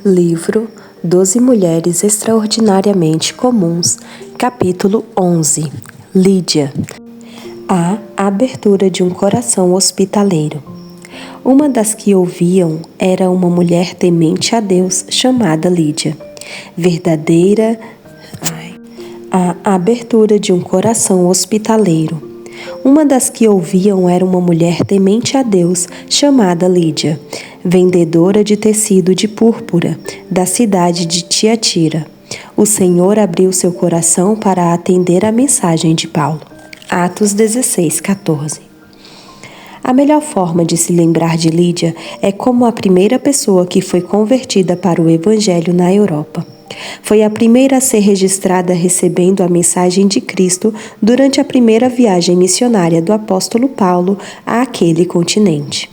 Livro 12 Mulheres Extraordinariamente Comuns, capítulo 11. Lídia. A abertura de um coração hospitaleiro. Uma das que ouviam era uma mulher temente a Deus chamada Lídia. A abertura de um coração hospitaleiro. Uma das que ouviam era uma mulher temente a Deus chamada Lídia, vendedora de tecido de púrpura, da cidade de Tiatira. O Senhor abriu seu coração para atender a mensagem de Paulo. Atos 16:14. A melhor forma de se lembrar de Lídia é como a primeira pessoa que foi convertida para o Evangelho na Europa. Foi a primeira a ser registrada recebendo a mensagem de Cristo durante a primeira viagem missionária do apóstolo Paulo àquele continente.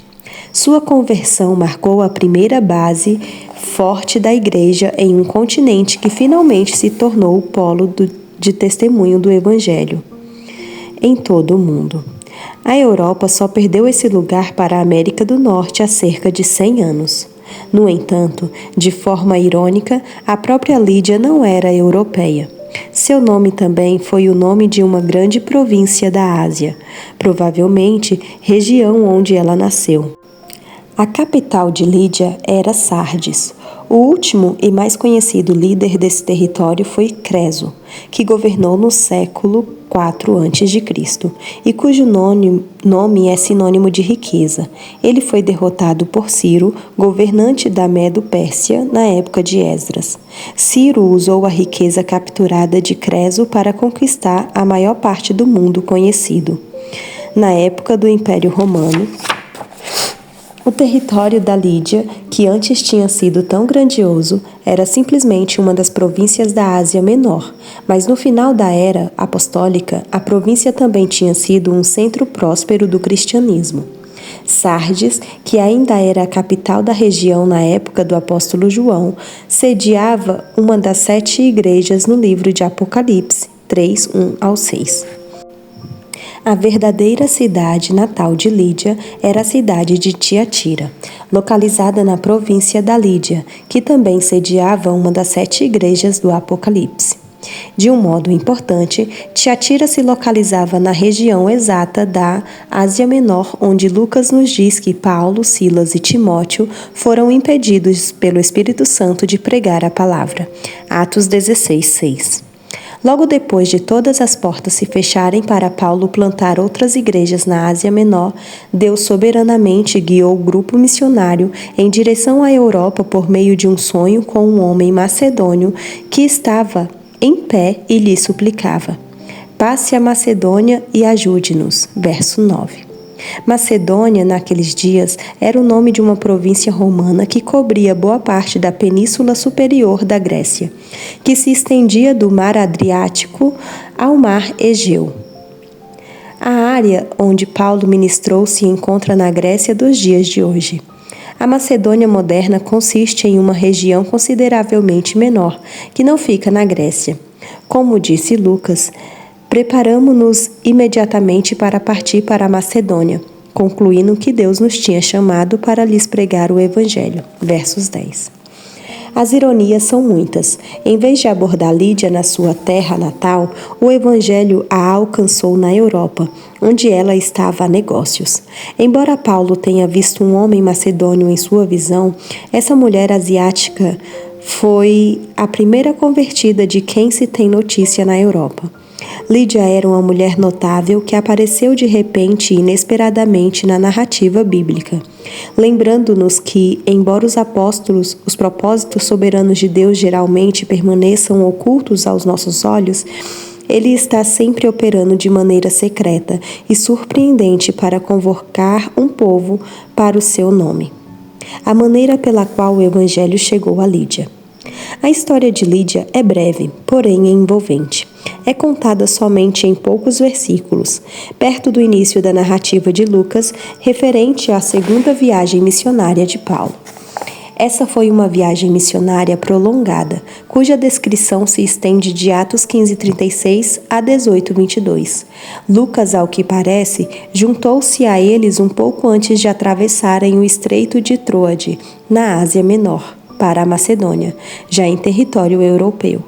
Sua conversão marcou a primeira base forte da igreja em um continente que finalmente se tornou o polo de testemunho do Evangelho em todo o mundo. A Europa só perdeu esse lugar para a América do Norte há cerca de 100 anos. No entanto, de forma irônica, a própria Lídia não era europeia. Seu nome também foi o nome de uma grande província da Ásia, provavelmente região onde ela nasceu. A capital de Lídia era Sardes. O último e mais conhecido líder desse território foi Creso, que governou no século IV a.C. e cujo nome é sinônimo de riqueza. Ele foi derrotado por Ciro, governante da Medo-Pérsia, na época de Esdras. Ciro usou a riqueza capturada de Creso para conquistar a maior parte do mundo conhecido. Na época do Império Romano, o território da Lídia, que antes tinha sido tão grandioso, era simplesmente uma das províncias da Ásia Menor, mas no final da era apostólica, a província também tinha sido um centro próspero do cristianismo. Sardes, que ainda era a capital da região na época do apóstolo João, sediava uma das 7 igrejas no livro de Apocalipse 3:1-6. A verdadeira cidade natal de Lídia era a cidade de Tiatira, localizada na província da Lídia, que também sediava uma das 7 igrejas do Apocalipse. De um modo importante, Tiatira se localizava na região exata da Ásia Menor, onde Lucas nos diz que Paulo, Silas e Timóteo foram impedidos pelo Espírito Santo de pregar a palavra. Atos 16:6. Logo depois de todas as portas se fecharem para Paulo plantar outras igrejas na Ásia Menor, Deus soberanamente guiou o grupo missionário em direção à Europa por meio de um sonho com um homem macedônio que estava em pé e lhe suplicava: "Passe a Macedônia e ajude-nos." Verso 9. Macedônia, naqueles dias, era o nome de uma província romana que cobria boa parte da península superior da Grécia, que se estendia do Mar Adriático ao Mar Egeu. A área onde Paulo ministrou se encontra na Grécia dos dias de hoje. A Macedônia moderna consiste em uma região consideravelmente menor, que não fica na Grécia. Como disse Lucas, preparamo-nos imediatamente para partir para a Macedônia, concluindo que Deus nos tinha chamado para lhes pregar o Evangelho. Versos 10. As ironias são muitas. Em vez de abordar Lídia na sua terra natal, o Evangelho a alcançou na Europa, onde ela estava a negócios. Embora Paulo tenha visto um homem macedônio em sua visão, essa mulher asiática foi a primeira convertida de quem se tem notícia na Europa. Lídia era uma mulher notável que apareceu de repente e inesperadamente na narrativa bíblica, lembrando-nos que, embora os propósitos soberanos de Deus geralmente permaneçam ocultos aos nossos olhos, Ele está sempre operando de maneira secreta e surpreendente para convocar um povo para o seu nome. A maneira pela qual o Evangelho chegou a Lídia. A história de Lídia é breve, porém é envolvente. É contada somente em poucos versículos, perto do início da narrativa de Lucas, referente à segunda viagem missionária de Paulo. Essa foi uma viagem missionária prolongada, cuja descrição se estende de Atos 15:36 a 18:22. Lucas, ao que parece, juntou-se a eles um pouco antes de atravessarem o Estreito de Troade, na Ásia Menor, para a Macedônia, já em território europeu.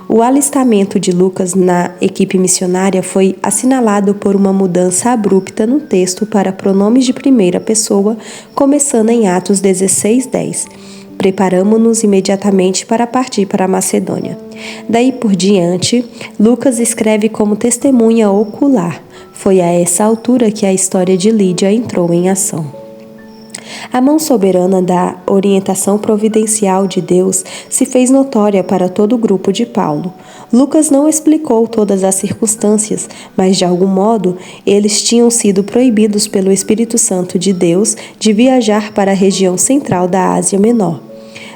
O alistamento de Lucas na equipe missionária foi assinalado por uma mudança abrupta no texto para pronomes de primeira pessoa, começando em Atos 16:10. Preparamo-nos imediatamente para partir para a Macedônia. Daí por diante, Lucas escreve como testemunha ocular. Foi a essa altura que a história de Lídia entrou em ação. A mão soberana da orientação providencial de Deus se fez notória para todo o grupo de Paulo. Lucas não explicou todas as circunstâncias, mas de algum modo eles tinham sido proibidos pelo Espírito Santo de Deus de viajar para a região central da Ásia Menor.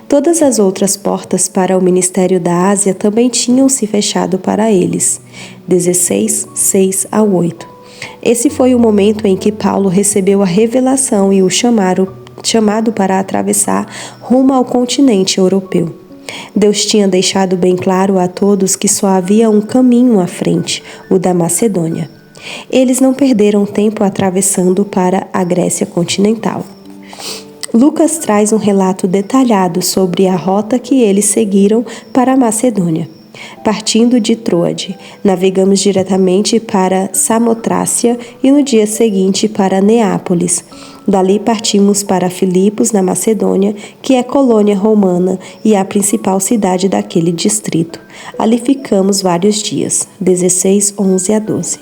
Todas as outras portas para o ministério da Ásia também tinham se fechado para eles. 16:6-8. Esse foi o momento em que Paulo recebeu a revelação e o chamado para atravessar rumo ao continente europeu. Deus tinha deixado bem claro a todos que só havia um caminho à frente, o da Macedônia. Eles não perderam tempo atravessando para a Grécia continental. Lucas traz um relato detalhado sobre a rota que eles seguiram para a Macedônia. Partindo de Troade, navegamos diretamente para Samotrácia e no dia seguinte para Neápolis. Dali partimos para Filipos, na Macedônia, que é colônia romana e a principal cidade daquele distrito. Ali ficamos vários dias, 16:11-12.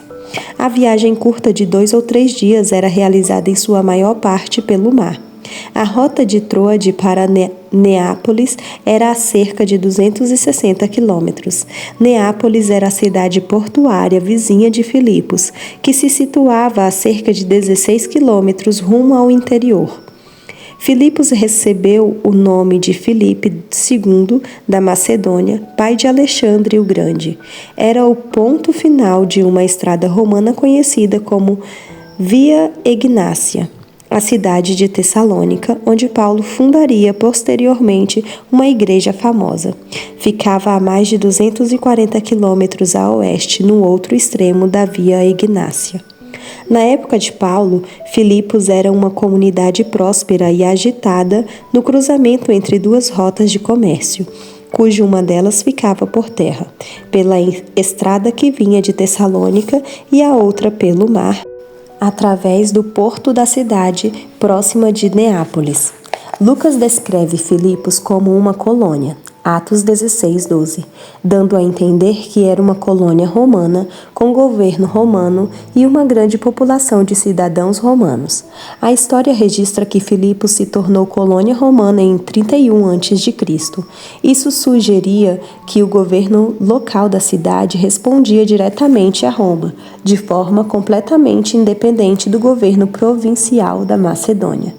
A viagem curta de 2 ou 3 dias era realizada em sua maior parte pelo mar. A rota de Troade para Neápolis era a cerca de 260 quilômetros. Neápolis era a cidade portuária vizinha de Filipos, que se situava a cerca de 16 quilômetros rumo ao interior. Filipos recebeu o nome de Filipe II da Macedônia, pai de Alexandre o Grande. Era o ponto final de uma estrada romana conhecida como Via Egnácia, a cidade de Tessalônica, onde Paulo fundaria posteriormente uma igreja famosa. Ficava a mais de 240 quilômetros a oeste, no outro extremo da Via Egnácia. Na época de Paulo, Filipos era uma comunidade próspera e agitada no cruzamento entre duas rotas de comércio, cuja uma delas ficava por terra, pela estrada que vinha de Tessalônica e a outra pelo mar, através do porto da cidade próxima de Neápolis. Lucas descreve Filipos como uma colônia, Atos 16:12, dando a entender que era uma colônia romana, com governo romano e uma grande população de cidadãos romanos. A história registra que Filipos se tornou colônia romana em 31 a.C. Isso sugeria que o governo local da cidade respondia diretamente a Roma, de forma completamente independente do governo provincial da Macedônia.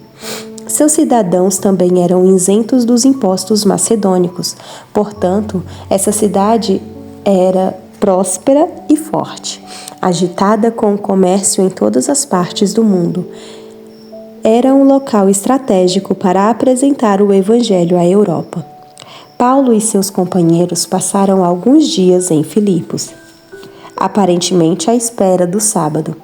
Seus cidadãos também eram isentos dos impostos macedônicos. Portanto, essa cidade era próspera e forte, agitada com o comércio em todas as partes do mundo. Era um local estratégico para apresentar o Evangelho à Europa. Paulo e seus companheiros passaram alguns dias em Filipos, aparentemente à espera do sábado.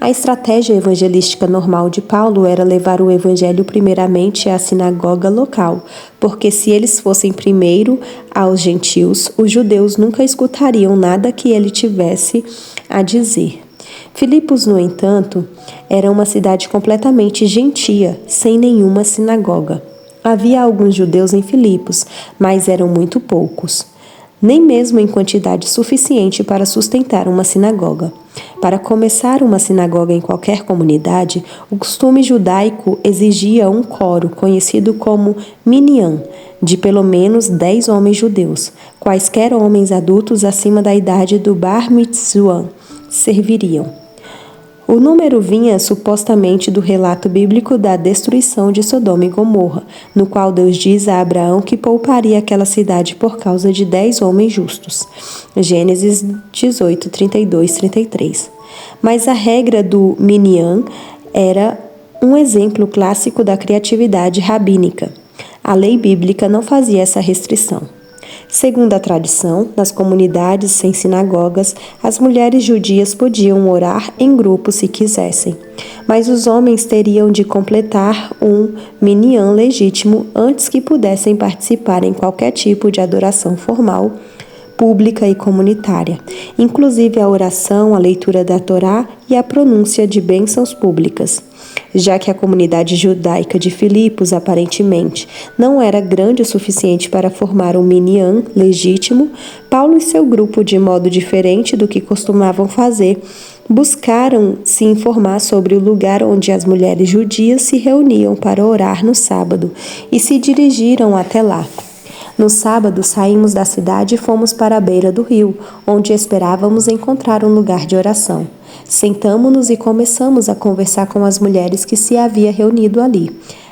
A estratégia evangelística normal de Paulo era levar o evangelho primeiramente à sinagoga local, porque se eles fossem primeiro aos gentios, os judeus nunca escutariam nada que ele tivesse a dizer. Filipos, no entanto, era uma cidade completamente gentia, sem nenhuma sinagoga. Havia alguns judeus em Filipos, mas eram muito poucos, nem mesmo em quantidade suficiente para sustentar uma sinagoga. Para começar uma sinagoga em qualquer comunidade, o costume judaico exigia um coro, conhecido como minyan, de pelo menos 10 homens judeus. Quaisquer homens adultos acima da idade do bar mitzvah serviriam. O número vinha supostamente do relato bíblico da destruição de Sodoma e Gomorra, no qual Deus diz a Abraão que pouparia aquela cidade por causa de 10 homens justos. Gênesis 18, 32, 33. Mas a regra do minyan era um exemplo clássico da criatividade rabínica. A lei bíblica não fazia essa restrição. Segundo a tradição, nas comunidades sem sinagogas, as mulheres judias podiam orar em grupo se quisessem, mas os homens teriam de completar um minyan legítimo antes que pudessem participar em qualquer tipo de adoração formal, pública e comunitária, inclusive a oração, a leitura da Torá e a pronúncia de bênçãos públicas. Já que a comunidade judaica de Filipos, aparentemente, não era grande o suficiente para formar um minyan legítimo, Paulo e seu grupo, de modo diferente do que costumavam fazer, buscaram se informar sobre o lugar onde as mulheres judias se reuniam para orar no sábado e se dirigiram até lá. No sábado, saímos da cidade e fomos para a beira do rio, onde esperávamos encontrar um lugar de oração. Sentamo-nos e começamos a conversar com as mulheres que se havia reunido ali.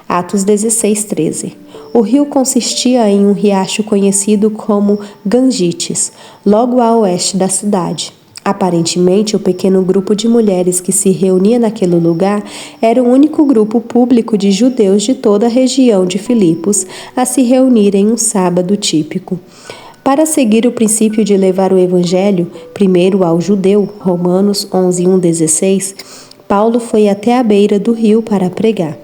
Atos 16:13. O rio consistia em um riacho conhecido como Gangites, logo a oeste da cidade. Aparentemente, o pequeno grupo de mulheres que se reunia naquele lugar era o único grupo público de judeus de toda a região de Filipos a se reunir em um sábado típico. Para seguir o princípio de levar o evangelho primeiro ao judeu, Romanos 11:1-16, Paulo foi até a beira do rio para pregar.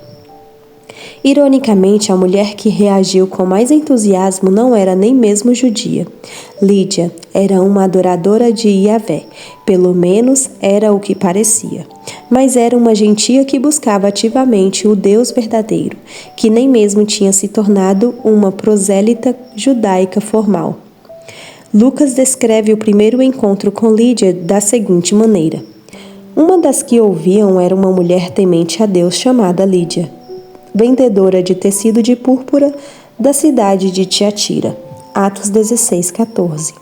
Ironicamente, a mulher que reagiu com mais entusiasmo não era nem mesmo judia. Lídia era uma adoradora de Yahvé, pelo menos era o que parecia. Mas era uma gentia que buscava ativamente o Deus verdadeiro, que nem mesmo tinha se tornado uma prosélita judaica formal. Lucas descreve o primeiro encontro com Lídia da seguinte maneira: uma das que ouviam era uma mulher temente a Deus chamada Lídia, vendedora de tecido de púrpura da cidade de Tiatira. Atos 16:14.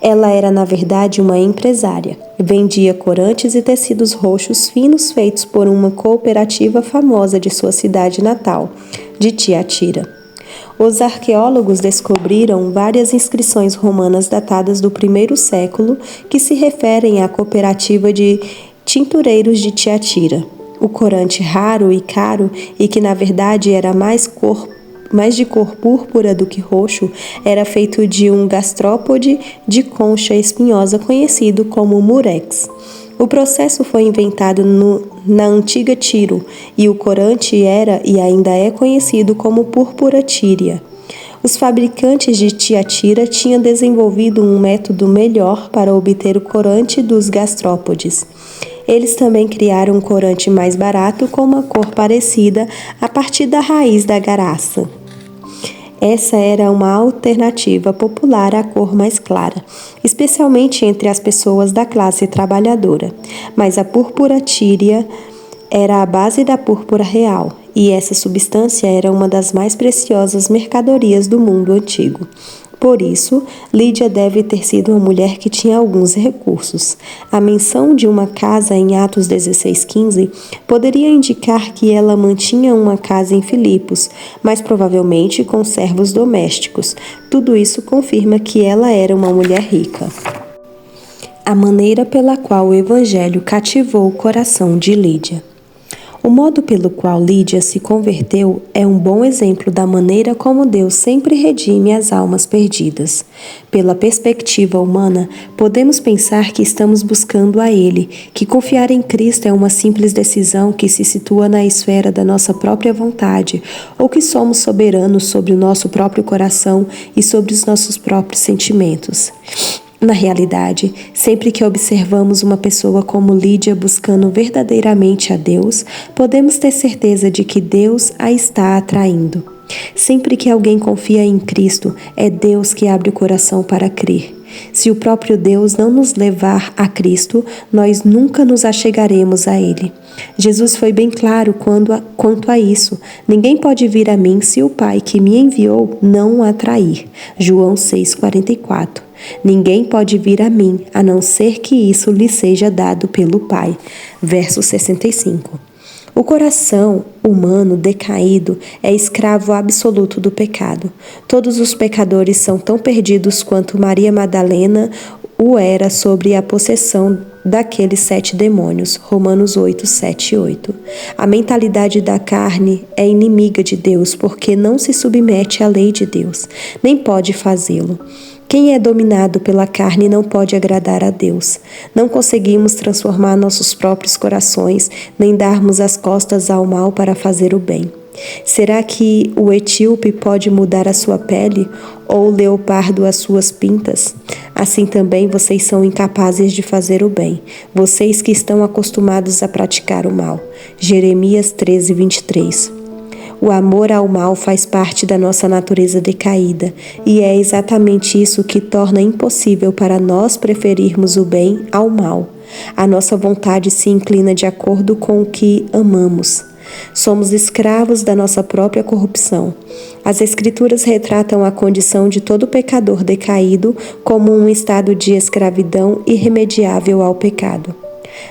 Ela era, na verdade, uma empresária. Vendia corantes e tecidos roxos finos feitos por uma cooperativa famosa de sua cidade natal, de Tiatira. Os arqueólogos descobriram várias inscrições romanas datadas do I século que se referem à cooperativa de tintureiros de Tiatira. O corante raro e caro, e que na verdade era mais de cor púrpura do que roxo, era feito de um gastrópode de concha espinhosa conhecido como murex. O processo foi inventado na antiga Tiro, e o corante era e ainda é conhecido como púrpura tíria. Os fabricantes de Tiatira tinham desenvolvido um método melhor para obter o corante dos gastrópodes. Eles também criaram um corante mais barato com uma cor parecida a partir da raiz da garaça. Essa era uma alternativa popular à cor mais clara, especialmente entre as pessoas da classe trabalhadora. Mas a púrpura tíria era a base da púrpura real, e essa substância era uma das mais preciosas mercadorias do mundo antigo. Por isso, Lídia deve ter sido uma mulher que tinha alguns recursos. A menção de uma casa em Atos 16:15 poderia indicar que ela mantinha uma casa em Filipos, mas provavelmente com servos domésticos. Tudo isso confirma que ela era uma mulher rica. A maneira pela qual o Evangelho cativou o coração de Lídia. O modo pelo qual Lídia se converteu é um bom exemplo da maneira como Deus sempre redime as almas perdidas. Pela perspectiva humana, podemos pensar que estamos buscando a Ele, que confiar em Cristo é uma simples decisão que se situa na esfera da nossa própria vontade, ou que somos soberanos sobre o nosso próprio coração e sobre os nossos próprios sentimentos. Na realidade, sempre que observamos uma pessoa como Lídia buscando verdadeiramente a Deus, podemos ter certeza de que Deus a está atraindo. Sempre que alguém confia em Cristo, é Deus que abre o coração para crer. Se o próprio Deus não nos levar a Cristo, nós nunca nos achegaremos a Ele. Jesus foi bem claro quanto a isso. Ninguém pode vir a mim se o Pai que me enviou não o atrair. João 6,44. Ninguém pode vir a mim, a não ser que isso lhe seja dado pelo Pai. Verso 65. O coração humano decaído é escravo absoluto do pecado. Todos os pecadores são tão perdidos quanto Maria Madalena o era sobre a possessão daqueles 7 demônios. Romanos 8, 7 e 8. A mentalidade da carne é inimiga de Deus porque não se submete à lei de Deus, nem pode fazê-lo. Quem é dominado pela carne não pode agradar a Deus. Não conseguimos transformar nossos próprios corações, nem darmos as costas ao mal para fazer o bem. Será que o etíope pode mudar a sua pele ou o leopardo as suas pintas? Assim também vocês são incapazes de fazer o bem, vocês que estão acostumados a praticar o mal. Jeremias 13, 23. O amor ao mal faz parte da nossa natureza decaída, e é exatamente isso que torna impossível para nós preferirmos o bem ao mal. A nossa vontade se inclina de acordo com o que amamos. Somos escravos da nossa própria corrupção. As Escrituras retratam a condição de todo pecador decaído como um estado de escravidão irremediável ao pecado.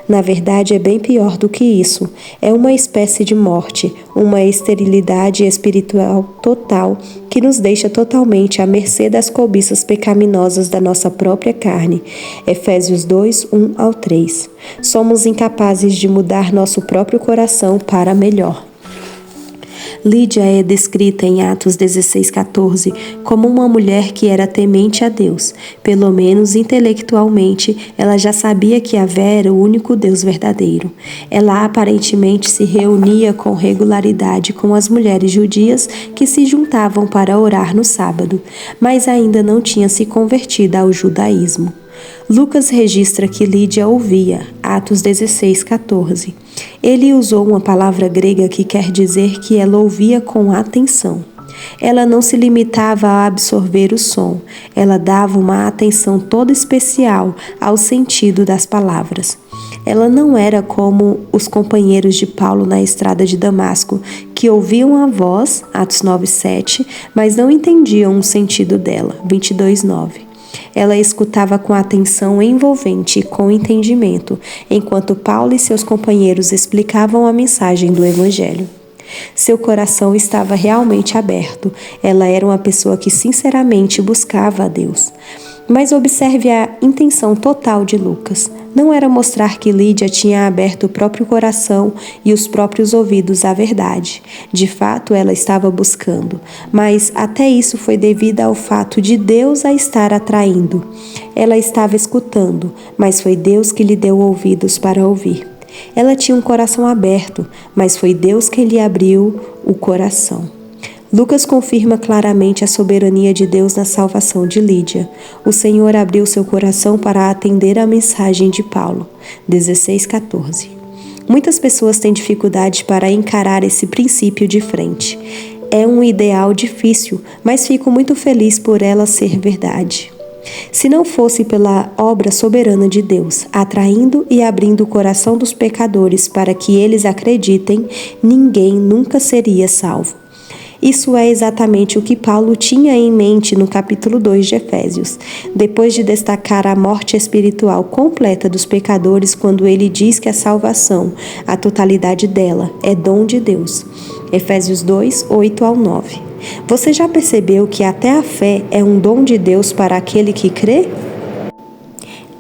Na verdade, é bem pior do que isso. É uma espécie de morte, uma esterilidade espiritual total que nos deixa totalmente à mercê das cobiças pecaminosas da nossa própria carne. Efésios 2, 1 ao 3. Somos incapazes de mudar nosso próprio coração para melhor. Lídia é descrita em Atos 16:14 como uma mulher que era temente a Deus. Pelo menos intelectualmente, ela já sabia que Yahvé era o único Deus verdadeiro. Ela aparentemente se reunia com regularidade com as mulheres judias que se juntavam para orar no sábado, mas ainda não tinha se convertido ao judaísmo. Lucas registra que Lídia ouvia, Atos 16:14. Ele usou uma palavra grega que quer dizer que ela ouvia com atenção. Ela não se limitava a absorver o som, ela dava uma atenção toda especial ao sentido das palavras. Ela não era como os companheiros de Paulo na estrada de Damasco, que ouviam a voz, Atos 9:7, mas não entendiam o sentido dela, 22:9. Ela escutava com atenção envolvente e com entendimento, enquanto Paulo e seus companheiros explicavam a mensagem do Evangelho. Seu coração estava realmente aberto. Ela era uma pessoa que sinceramente buscava a Deus. Mas observe a intenção total de Lucas. Não era mostrar que Lídia tinha aberto o próprio coração e os próprios ouvidos à verdade. De fato, ela estava buscando, mas até isso foi devido ao fato de Deus a estar atraindo. Ela estava escutando, mas foi Deus que lhe deu ouvidos para ouvir. Ela tinha um coração aberto, mas foi Deus que lhe abriu o coração. Lucas confirma claramente a soberania de Deus na salvação de Lídia. O Senhor abriu seu coração para atender à mensagem de Paulo. 16:14. Muitas pessoas têm dificuldade para encarar esse princípio de frente. É um ideal difícil, mas fico muito feliz por ela ser verdade. Se não fosse pela obra soberana de Deus, atraindo e abrindo o coração dos pecadores para que eles acreditem, ninguém nunca seria salvo. Isso é exatamente o que Paulo tinha em mente no capítulo 2 de Efésios, depois de destacar a morte espiritual completa dos pecadores quando ele diz que a salvação, a totalidade dela, é dom de Deus. Efésios 2, 8 ao 9. Você já percebeu que até a fé é um dom de Deus para aquele que crê?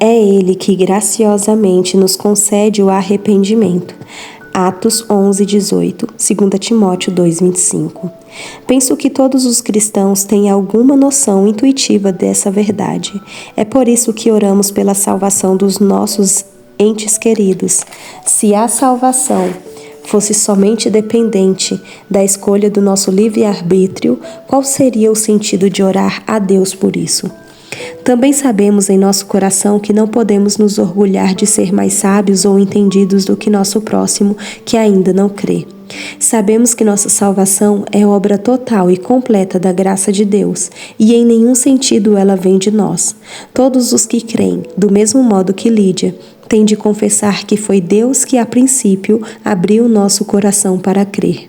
É Ele que graciosamente nos concede o arrependimento. Atos 11, 18, 2 Timóteo 2, 25. Penso que todos os cristãos têm alguma noção intuitiva dessa verdade. É por isso que oramos pela salvação dos nossos entes queridos. Se a salvação fosse somente dependente da escolha do nosso livre-arbítrio, qual seria o sentido de orar a Deus por isso? Também sabemos em nosso coração que não podemos nos orgulhar de ser mais sábios ou entendidos do que nosso próximo que ainda não crê. Sabemos que nossa salvação é obra total e completa da graça de Deus, e em nenhum sentido ela vem de nós. Todos os que creem, do mesmo modo que Lídia, têm de confessar que foi Deus que, a princípio, abriu nosso coração para crer.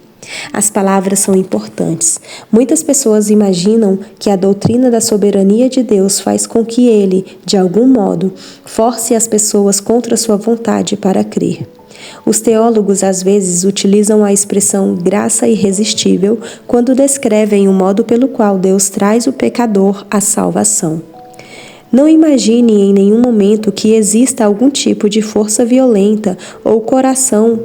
As palavras são importantes. Muitas pessoas imaginam que a doutrina da soberania de Deus faz com que ele, de algum modo, force as pessoas contra sua vontade para crer. Os teólogos às vezes utilizam a expressão graça irresistível quando descrevem o modo pelo qual Deus traz o pecador à salvação. Não imagine em nenhum momento que exista algum tipo de força violenta ou coação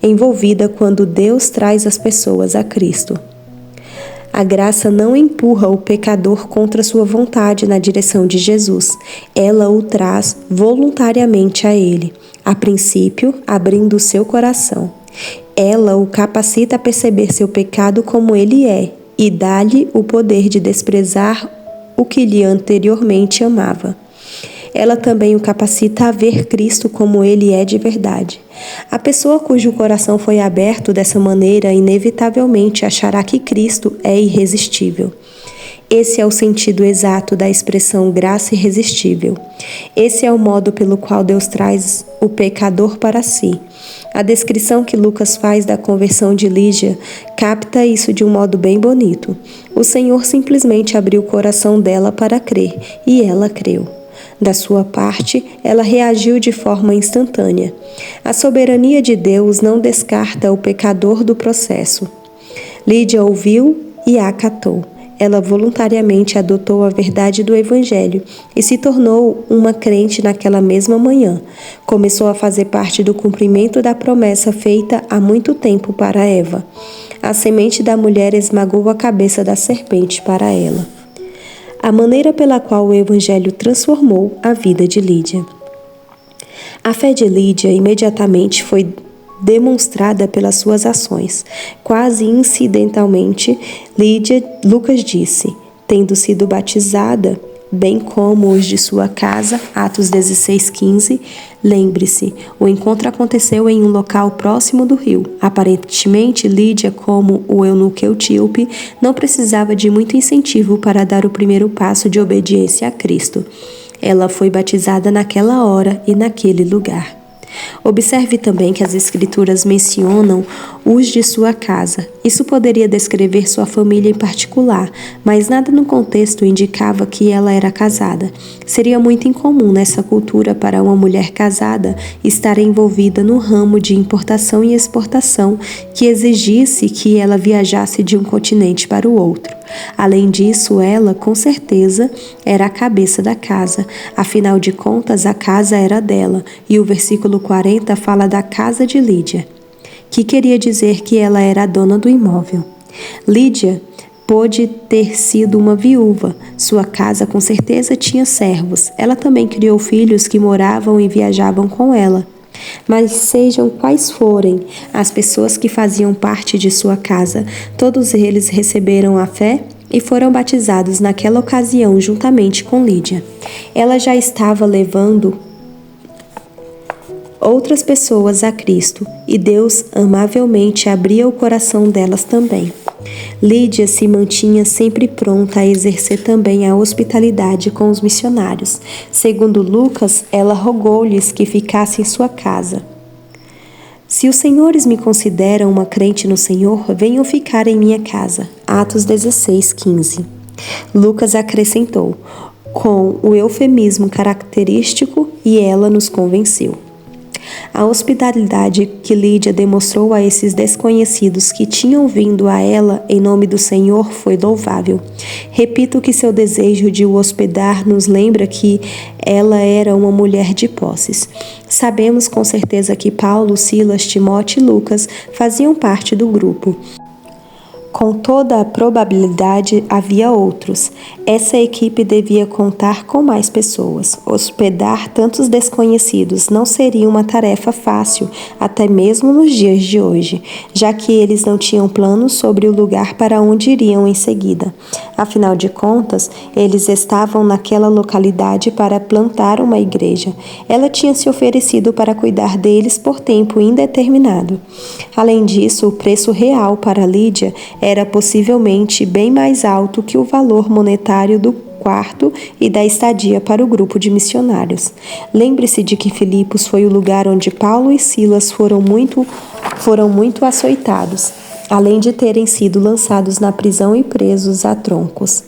envolvida quando Deus traz as pessoas a Cristo. A graça não empurra o pecador contra sua vontade na direção de Jesus. Ela o traz voluntariamente a Ele, a princípio, abrindo seu coração. Ela o capacita a perceber seu pecado como ele é e dá-lhe o poder de desprezar o que lhe anteriormente amava. Ela também o capacita a ver Cristo como ele é de verdade. A pessoa cujo coração foi aberto dessa maneira inevitavelmente achará que Cristo é irresistível. Esse é o sentido exato da expressão graça irresistível. Esse é o modo pelo qual Deus traz o pecador para si. A descrição que Lucas faz da conversão de Lídia capta isso de um modo bem bonito. O Senhor simplesmente abriu o coração dela para crer, e ela creu. Da sua parte, ela reagiu de forma instantânea. A soberania de Deus não descarta o pecador do processo. Lídia ouviu e a acatou. Ela voluntariamente adotou a verdade do Evangelho e se tornou uma crente naquela mesma manhã. Começou a fazer parte do cumprimento da promessa feita há muito tempo para Eva. A semente da mulher esmagou a cabeça da serpente para ela. A maneira pela qual o Evangelho transformou a vida de Lídia. A fé de Lídia imediatamente foi demonstrada pelas suas ações. Quase incidentalmente, Lucas disse, tendo sido batizada, bem como os de sua casa, Atos 16:15, lembre-se, o encontro aconteceu em um local próximo do rio. Aparentemente, Lídia, como o eunuco etíope, não precisava de muito incentivo para dar o primeiro passo de obediência a Cristo. Ela foi batizada naquela hora e naquele lugar. Observe também que as Escrituras mencionam os de sua casa. Isso poderia descrever sua família em particular, mas nada no contexto indicava que ela era casada. Seria muito incomum nessa cultura para uma mulher casada estar envolvida no ramo de importação e exportação que exigisse que ela viajasse de um continente para o outro. Além disso, ela, com certeza, era a cabeça da casa. Afinal de contas, a casa era dela, e o versículo 40 fala da casa de Lídia, que queria dizer que ela era a dona do imóvel. Lídia pôde ter sido uma viúva. Sua casa com certeza tinha servos. Ela também criou filhos que moravam e viajavam com ela. Mas sejam quais forem as pessoas que faziam parte de sua casa, todos eles receberam a fé e foram batizados naquela ocasião juntamente com Lídia. Ela já estava levando outras pessoas a Cristo e Deus amavelmente abria o coração delas também. Lídia se mantinha sempre pronta a exercer também a hospitalidade com os missionários. Segundo Lucas, ela rogou-lhes que ficassem em sua casa. Se os senhores me consideram uma crente no Senhor, venham ficar em minha casa. Atos 16:15. Lucas acrescentou, com o eufemismo característico, e ela nos convenceu. A hospitalidade que Lídia demonstrou a esses desconhecidos que tinham vindo a ela em nome do Senhor foi louvável. Repito que seu desejo de o hospedar nos lembra que ela era uma mulher de posses. Sabemos com certeza que Paulo, Silas, Timóteo e Lucas faziam parte do grupo. Com toda a probabilidade, havia outros. Essa equipe devia contar com mais pessoas. Hospedar tantos desconhecidos não seria uma tarefa fácil, até mesmo nos dias de hoje, já que eles não tinham planos sobre o lugar para onde iriam em seguida. Afinal de contas, eles estavam naquela localidade para plantar uma igreja. Ela tinha se oferecido para cuidar deles por tempo indeterminado. Além disso, o preço real para Lídia era possivelmente bem mais alto que o valor monetário do quarto e da estadia para o grupo de missionários. Lembre-se de que Filipos foi o lugar onde Paulo e Silas foram muito açoitados, além de terem sido lançados na prisão e presos a troncos.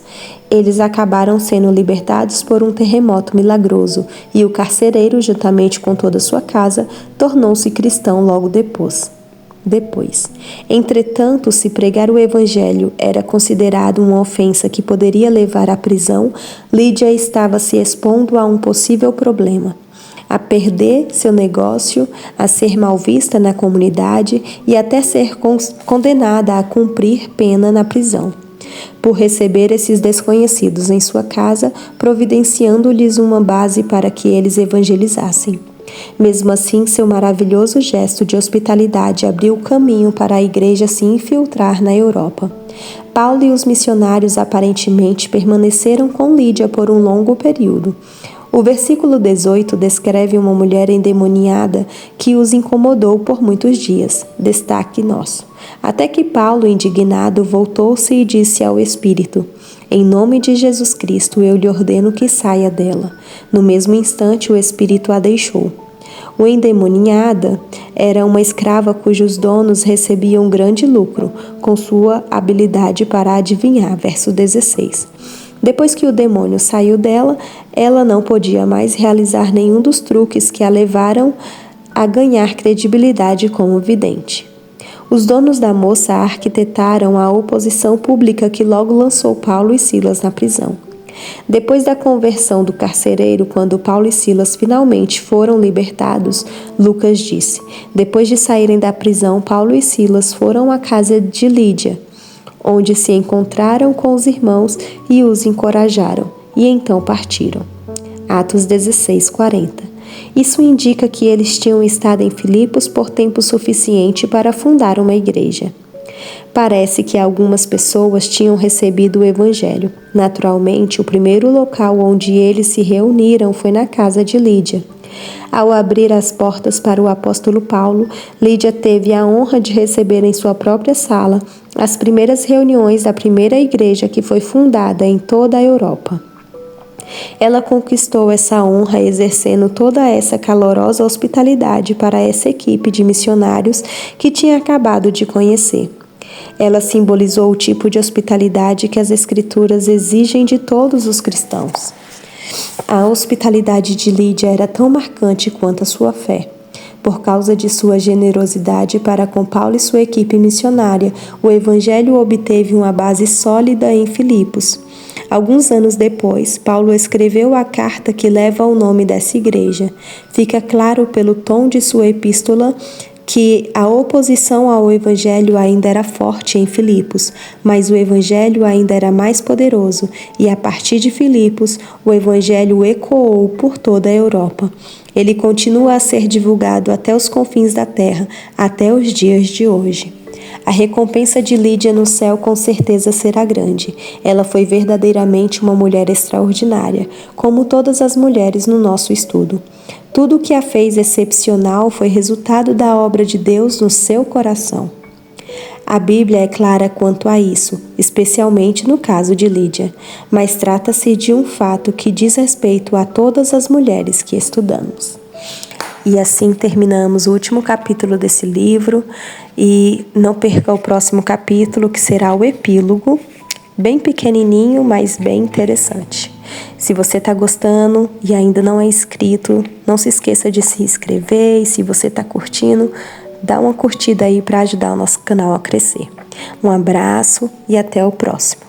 Eles acabaram sendo libertados por um terremoto milagroso, e o carcereiro, juntamente com toda a sua casa, tornou-se cristão logo depois. depois. Entretanto, se pregar o evangelho era considerado uma ofensa que poderia levar à prisão, Lídia estava se expondo a um possível problema: a perder seu negócio, a ser mal vista na comunidade e até ser condenada a cumprir pena na prisão, por receber esses desconhecidos em sua casa, providenciando-lhes uma base para que eles evangelizassem. Mesmo assim, seu maravilhoso gesto de hospitalidade abriu o caminho para a igreja se infiltrar na Europa. Paulo e os missionários aparentemente permaneceram com Lídia por um longo período. O versículo 18 descreve uma mulher endemoniada que os incomodou por muitos dias, destaque nosso. Até que Paulo, indignado, voltou-se e disse ao Espírito: "Em nome de Jesus Cristo, eu lhe ordeno que saia dela." No mesmo instante, o Espírito a deixou. O endemoniada era uma escrava cujos donos recebiam grande lucro com sua habilidade para adivinhar. Verso 16. Depois que o demônio saiu dela, ela não podia mais realizar nenhum dos truques que a levaram a ganhar credibilidade como vidente. Os donos da moça arquitetaram a oposição pública que logo lançou Paulo e Silas na prisão. Depois da conversão do carcereiro, quando Paulo e Silas finalmente foram libertados, Lucas disse: depois de saírem da prisão, Paulo e Silas foram à casa de Lídia, onde se encontraram com os irmãos e os encorajaram, e então partiram. Atos 16:40. Isso indica que eles tinham estado em Filipos por tempo suficiente para fundar uma igreja. Parece que algumas pessoas tinham recebido o Evangelho. Naturalmente, o primeiro local onde eles se reuniram foi na casa de Lídia. Ao abrir as portas para o apóstolo Paulo, Lídia teve a honra de receber em sua própria sala as primeiras reuniões da primeira igreja que foi fundada em toda a Europa. Ela conquistou essa honra exercendo toda essa calorosa hospitalidade para essa equipe de missionários que tinha acabado de conhecer. Ela simbolizou o tipo de hospitalidade que as Escrituras exigem de todos os cristãos. A hospitalidade de Lídia era tão marcante quanto a sua fé. Por causa de sua generosidade para com Paulo e sua equipe missionária, o Evangelho obteve uma base sólida em Filipos. Alguns anos depois, Paulo escreveu a carta que leva o nome dessa igreja. Fica claro pelo tom de sua epístola que a oposição ao Evangelho ainda era forte em Filipos, mas o Evangelho ainda era mais poderoso, e a partir de Filipos, o Evangelho ecoou por toda a Europa. Ele continua a ser divulgado até os confins da terra, até os dias de hoje. A recompensa de Lídia no céu com certeza será grande. Ela foi verdadeiramente uma mulher extraordinária, como todas as mulheres no nosso estudo. Tudo o que a fez excepcional foi resultado da obra de Deus no seu coração. A Bíblia é clara quanto a isso, especialmente no caso de Lídia, mas trata-se de um fato que diz respeito a todas as mulheres que estudamos. E assim terminamos o último capítulo desse livro, e não perca o próximo capítulo, que será o epílogo, bem pequenininho, mas bem interessante. Se você está gostando e ainda não é inscrito, não se esqueça de se inscrever, e se você está curtindo, dá uma curtida aí para ajudar o nosso canal a crescer. Um abraço e até o próximo.